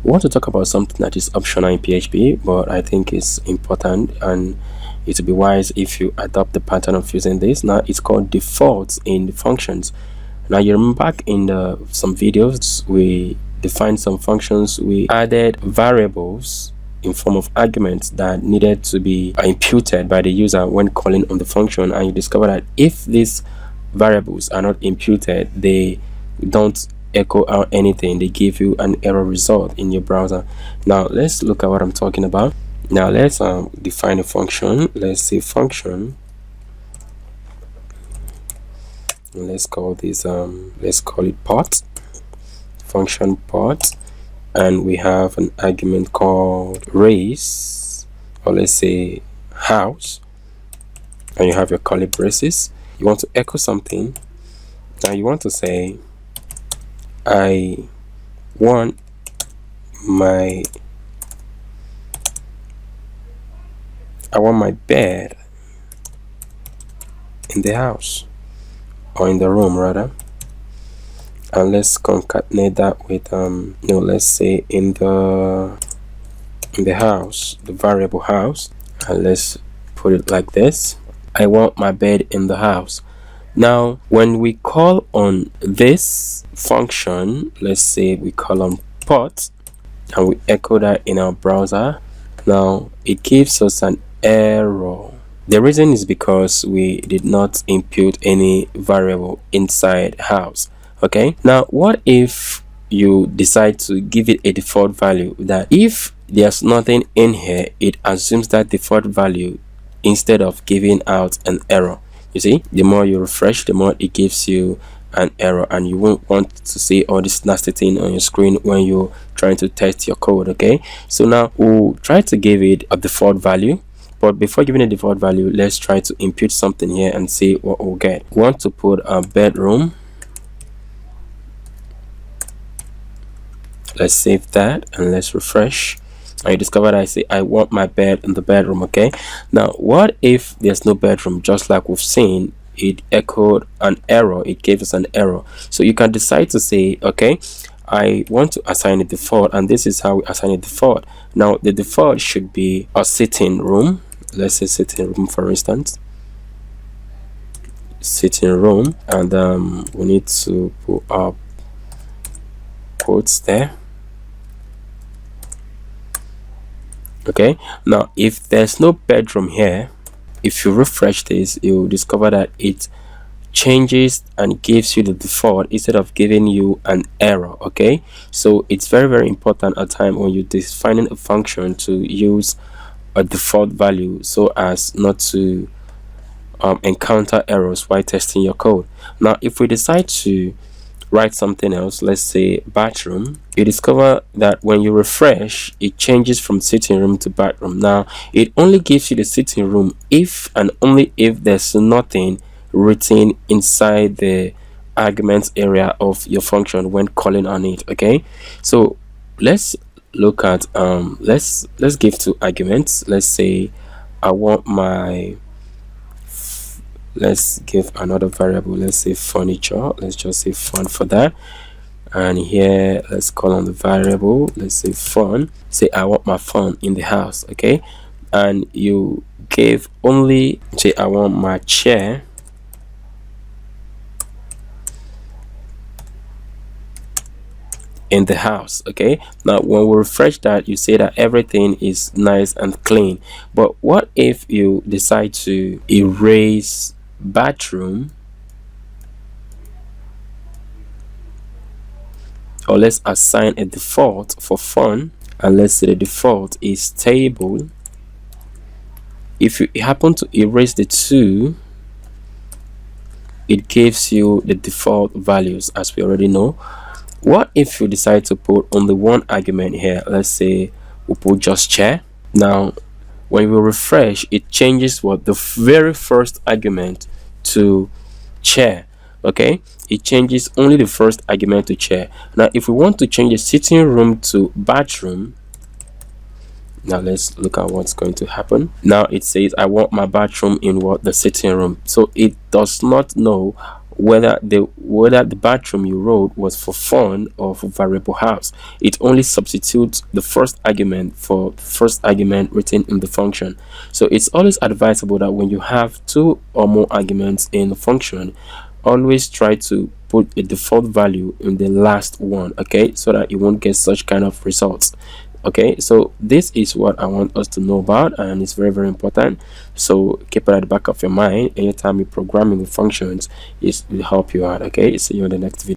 we want to talk about something that is optional in PHP, but I think it's important and it would be wise if you adopt the pattern of using this. Now it's called defaults in functions. Now you remember back in some videos we defined some functions, we added variables in form of arguments that needed to be imputed by the user when calling on the function, and you discover that if these variables are not imputed, they don't echo out anything, they give you an error result in your browser. Now let's look at what I'm talking about. Now let's define a function. Let's say function, let's call this let's call it pot, function pot, and we have an argument called race, or let's say house, and you have your curly braces. You want to echo something. Now you want to say I want my bed in the house, or in the room rather, and let's concatenate that with let's say in the house, the variable house, and let's put it like this: I want my bed in the house. Now when we call on this function, let's say we call on pot and we echo that in our browser, now it gives us an error. The reason is because we did not impute any variable inside house. Okay, now what if you decide to give it a default value that if there's nothing in here, it assumes that default value instead of giving out an error? You see, the more you refresh, the more it gives you an error, and you won't want to see all this nasty thing on your screen when you're trying to test your code. Okay, so now we'll try to give it a default value, but before giving a default value, let's try to impute something here and see what we'll get. We want to put a bedroom. Let's save that and let's refresh. I discovered I say I want my bed in the bedroom. Okay, now what if there's no bedroom? Just like we've seen, it echoed an error, it gave us an error. So you can decide to say, okay, I want to assign a default, and this is how we assign a default. Now the default should be a sitting room. Let's say sitting room, for instance, sitting room, and we need to put up quotes there. Okay, now if there's no bedroom here, if you refresh this, you'll discover that it changes and gives you the default instead of giving you an error. Okay, so it's very important at time when you're defining a function to use a default value so as not to encounter errors while testing your code. Now if we decide to write something else, let's say bathroom, you discover that when you refresh, it changes from sitting room to bathroom. Now it only gives you the sitting room if and only if there's nothing written inside the arguments area of your function when calling on it. Okay, so let's look at let's give two arguments. Let's say I want my, let's give another variable, let's say furniture. Let's just say fun for that, and here let's call on the variable, let's say fun. Say I want my phone in the house. Okay, and you gave only, say I want my chair in the house. Okay, now when we refresh that, you say that everything is nice and clean. But what if you decide to erase bathroom, or let's assign a default for fun, and let's say the default is table. If you happen to erase the two, it gives you the default values as we already know. What if you decide to put only one argument here? Let's say we put just chair. Now when we refresh, it changes what the very first argument to chair. Okay, it changes only the first argument to chair. Now if we want to change the sitting room to bathroom, now let's look at what's going to happen. Now it says I want my bathroom in what? The sitting room. So it does not know whether the bathroom you wrote was for fun or for variable house. It only substitutes the first argument for the first argument written in the function. So it's always advisable that when you have two or more arguments in the function, always try to put a default value in the last one, okay, so that you won't get such kind of results. Okay, so this is what I want us to know about, and it's very, very important. So keep it at the back of your mind anytime you're programming the functions. It will help you out. Okay, see you in the next video.